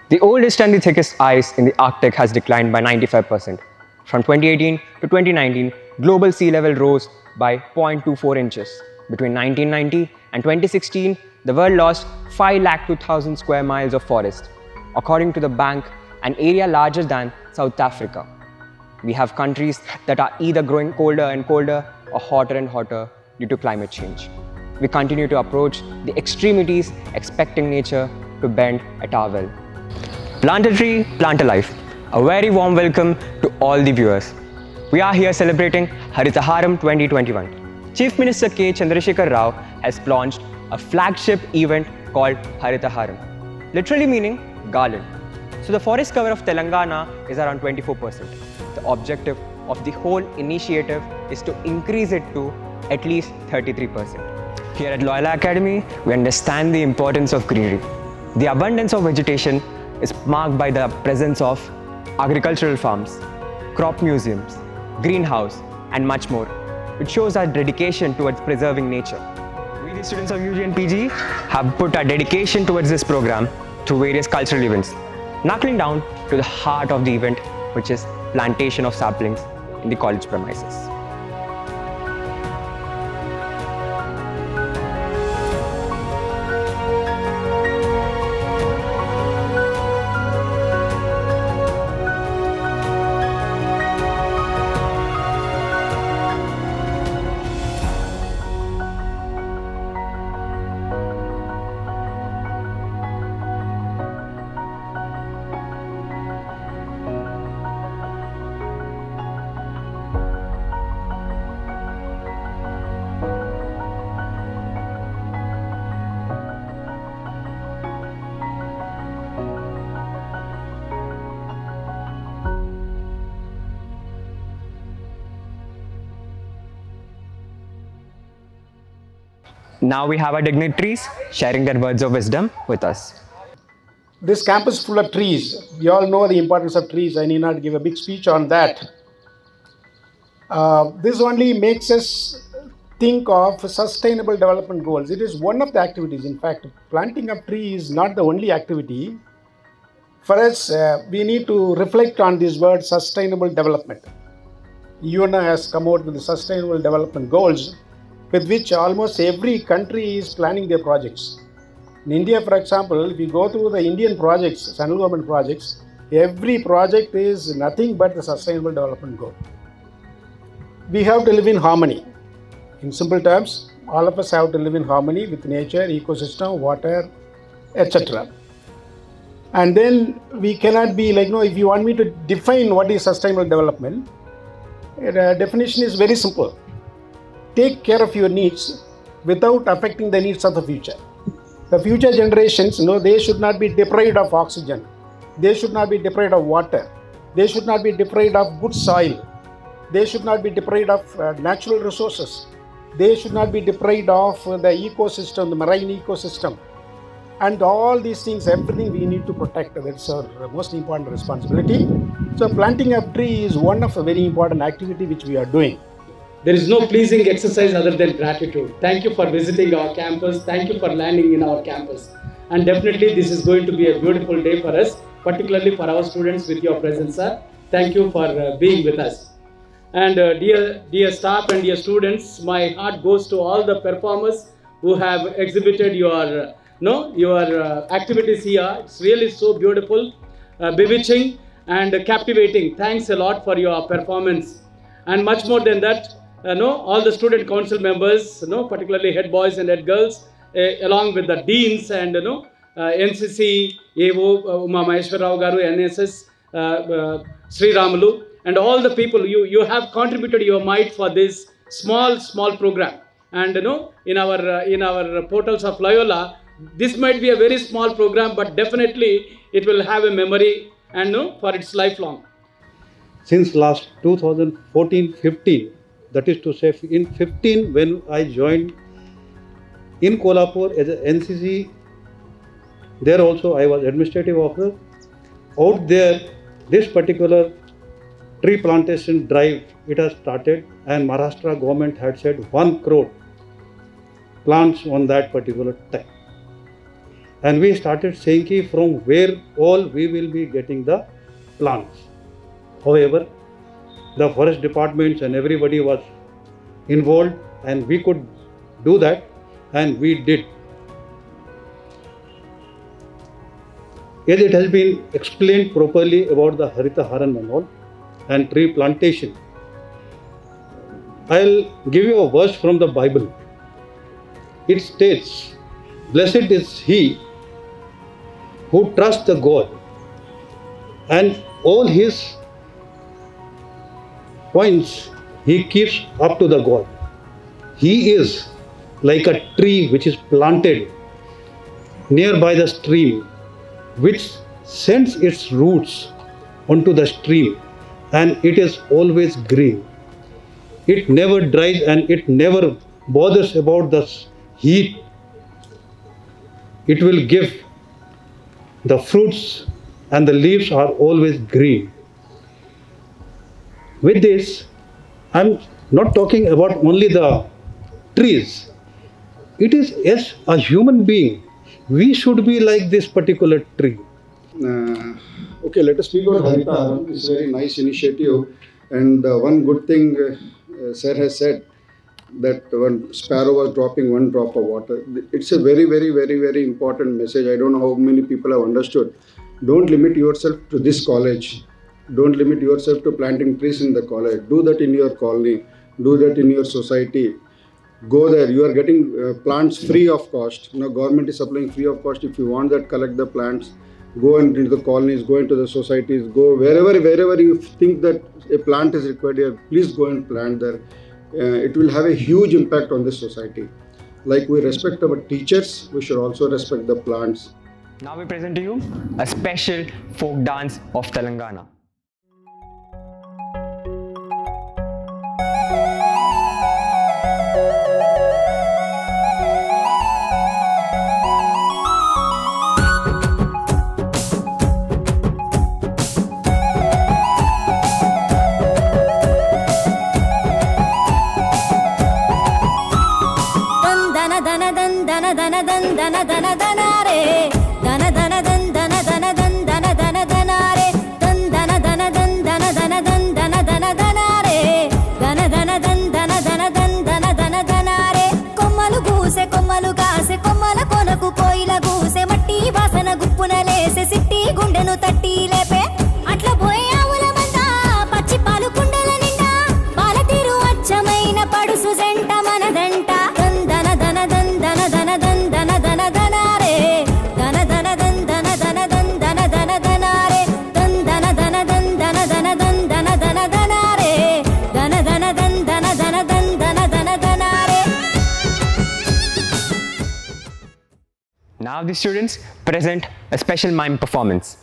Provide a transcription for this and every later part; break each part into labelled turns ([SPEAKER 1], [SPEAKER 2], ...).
[SPEAKER 1] The oldest and the thickest ice in the Arctic has declined by 95%. From 2018 to 2019, global sea level rose by 0.24 inches. Between 1990 and 2016, the world lost 5,02,000 square miles of forest. According to the bank, an area larger than South Africa. We have countries that are either growing colder and colder or hotter and hotter due to climate change. We continue to approach the extremities, expecting nature to bend at our will. Plant a tree, plant a life. A very warm welcome to all the viewers. We are here celebrating Haritaharam 2021. Chief Minister K. Chandrasekhar Rao has launched a flagship event called Haritaharam, literally meaning garland. So the forest cover of Telangana is around 24%. The objective of the whole initiative is to increase it to at least 33%. Here at Loyola Academy, we understand the importance of greenery. The abundance of vegetation is marked by the presence of agricultural farms, crop museums, greenhouse, and much more, which shows our dedication towards preserving nature. We, the students of UG and PG, have put our dedication towards this program through various cultural events, knuckling down to the heart of the event, which is plantation of saplings in the college premises. Now we have our dignitaries sharing their words of wisdom with us.
[SPEAKER 2] This campus full of trees. We all know the importance of trees. I need not give a big speech on that. This only makes us think of sustainable development goals. It is one of the activities. In fact, planting of trees is not the only activity. For us, we need to reflect on this word sustainable development. UNO has come out with the sustainable development goals, with which almost every country is planning their projects. In India, for example, if you go through the Indian projects, central government projects, every project is nothing but the sustainable development goal. We have to live in harmony. In simple terms, all of us have to live in harmony with nature, ecosystem, water, etc. And then we cannot be like, if you want me to define what is sustainable development, the definition is very simple. Take care of your needs without affecting the needs of the future. The future generations, they should not be deprived of oxygen. They should not be deprived of water. They should not be deprived of good soil. They should not be deprived of natural resources. They should not be deprived of the ecosystem, the marine ecosystem. And all these things, everything we need to protect. That's our most important responsibility. So planting a tree is one of a very important activity which we are doing.
[SPEAKER 3] There is no pleasing exercise other than gratitude. Thank you for visiting our campus. Thank you for landing in our campus. And definitely this is going to be a beautiful day for us, particularly for our students with your presence, sir. Thank you for being with us. And dear staff and dear students, my heart goes to all the performers who have exhibited your activities here. It's really so beautiful, bewitching and captivating. Thanks a lot for your performance. And much more than that, all the student council members, particularly head boys and head girls, along with the deans and NCC, AO, Uma Maheshwar Rao Garu, NSS, Sri Ramulu, and all the people, you have contributed your might for this small program. And in our portals of Loyola, this might be a very small program, but definitely it will have a memory and for its lifelong.
[SPEAKER 4] Since last 2014-15, that is to say in 15 when I joined in Kolhapur as an NCC, there also I was administrative officer. Out there, this particular tree plantation drive, it has started, and Maharashtra government had said 1 crore plants on that particular time. and we started saying ki from where all we will be getting the plants. However, the forest departments and everybody was involved, and we could do that, and we did. As it has been explained properly about the Harita Haran and all, and tree plantation, I'll give you a verse from the Bible. It states, "Blessed is he who trusts the God, and all his points he keeps up to the God. He is like a tree which is planted nearby the stream, which sends its roots onto the stream, and it is always green. It never dries and it never bothers about the heat. It will give the fruits, and the leaves are always green." With this, I'm not talking about only the trees. It is, as a human being, we should be like this particular tree.
[SPEAKER 5] Okay, let us speak about Harita Haran. It's a very nice initiative, and one good thing sir has said, that one sparrow was dropping one drop of water. It's a very, very, very, very important message. I don't know how many people have understood. Don't limit yourself to this college. Don't limit yourself to planting trees in the college. Do that in your colony. Do that in your society. Go there. You are getting plants free of cost. Government is supplying free of cost. If you want that, collect the plants. Go into the colonies. Go into the societies. Go wherever you think that a plant is required here. Please go and plant there. It will have a huge impact on this society. Like we respect our teachers, we should also respect the plants.
[SPEAKER 1] Now we present to you a special folk dance of Telangana. Now the students present a special mime performance.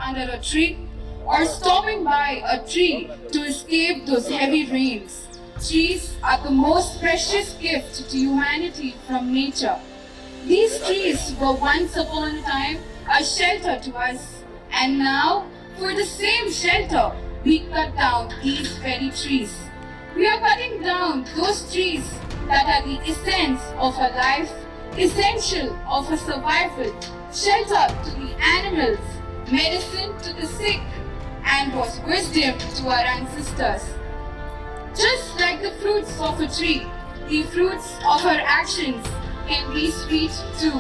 [SPEAKER 6] under a tree or stopping by a tree to escape those heavy rains. Trees are the most precious gift to humanity from nature. These trees were once upon a time a shelter to us, and now, for the same shelter, we cut down these very trees. We are cutting down those trees that are the essence of a life, essential of a survival, shelter to the animals, medicine to the sick, and was wisdom to our ancestors. Just like the fruits of a tree, the fruits of our actions can be sweet too,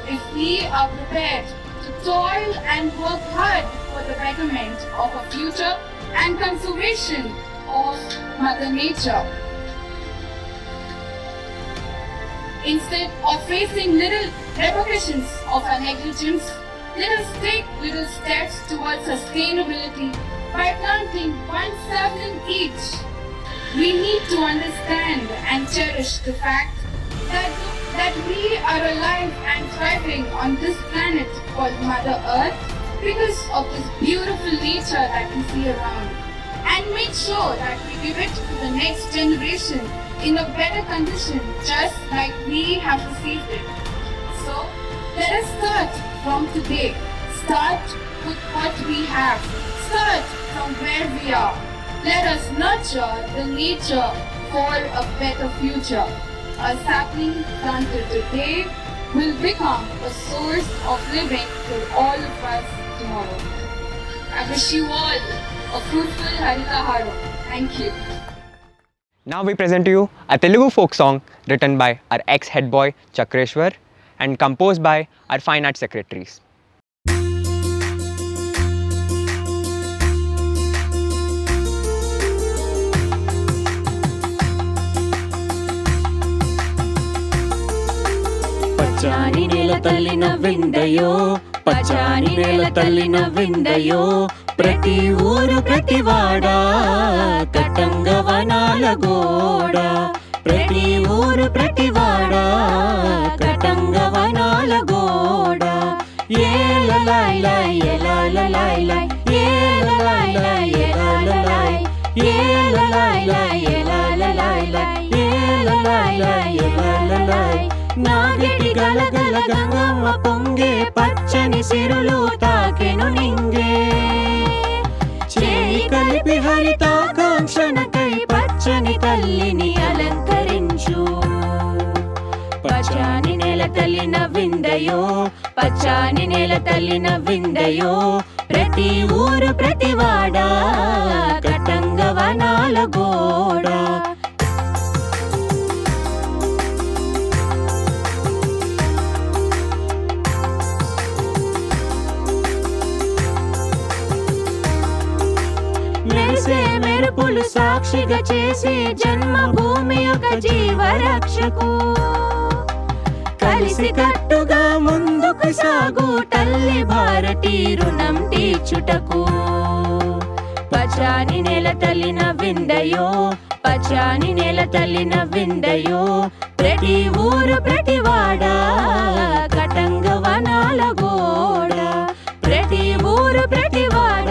[SPEAKER 6] if we are prepared to toil and work hard for the betterment of a future and conservation of Mother Nature. Instead of facing little repercussions of our negligence, let us take little steps towards sustainability by planting one sapling each. We need to understand and cherish the fact that we are alive and thriving on this planet called Mother Earth because of this beautiful nature that we see around, and make sure that we give it to the next generation in a better condition just like we have received it. So let us start from today. Start with what we have. Start from where we are. Let us nurture the nature for a better future. A sapling planted today will become a source of living for all of us tomorrow. I wish you all a fruitful Harita Haro. Thank you.
[SPEAKER 1] Now we present to you a Telugu folk song written by our ex-head boy Chakreshwar and composed by our fine arts secretaries.
[SPEAKER 7] పచ్చాని నేల తల్లి నవ్విందయో పచ్చాని నేల తల్లి నవ్విందయో ప్రతి ఊరు ప్రతి వాడ కట్టంగ వనాల గోడ ప్రతి ఊరు ప్రతి వాడ కట్టంగ వనాల గోడ ఏలలాయ్ ఏలలాయ్ ఏలలాయ్ ఏలలాయ్ ఏలలాయ్ ఏలలాయ్ ఏలలాయ్ నాగటి గలగల గంగమ్మ పొంగే పచ్చని సిరులు తాకెను నింగే చేయి కలిపి హరితాకాంక్షణకై పచ్చని తల్లిని అలంకరించు పచ్చాని నేల తల్లి నవ్విందయో పచ్చాని నేల తల్లి నవ్విందయో ప్రతి ఊరు ప్రతి వాడ కట్టంగ వనాల గోడ మెరుపులు సాక్షిగా చేసే జన్మభూమి ఒక జీవరక్షకు కలిసి కట్టుగా ముందుకు సాగు తల్లి భారతి రుణం తీర్చుటకు పచ్చాని నేల తల్లి నవ్విందయో పచ్చాని నేల తల్లి నవ్విందయో ప్రతి ఊరు ప్రతి వాడ కటంగ వనాల గోడ ప్రతి ఊరు ప్రతి వాడ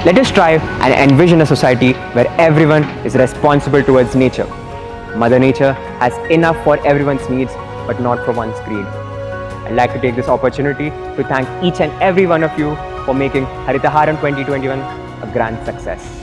[SPEAKER 1] Let us strive and envision a society where everyone is responsible towards nature. Mother Nature has enough for everyone's needs, but not for one's greed. I'd like to take this opportunity to thank each and every one of you for making Haritaharam 2021 a grand success.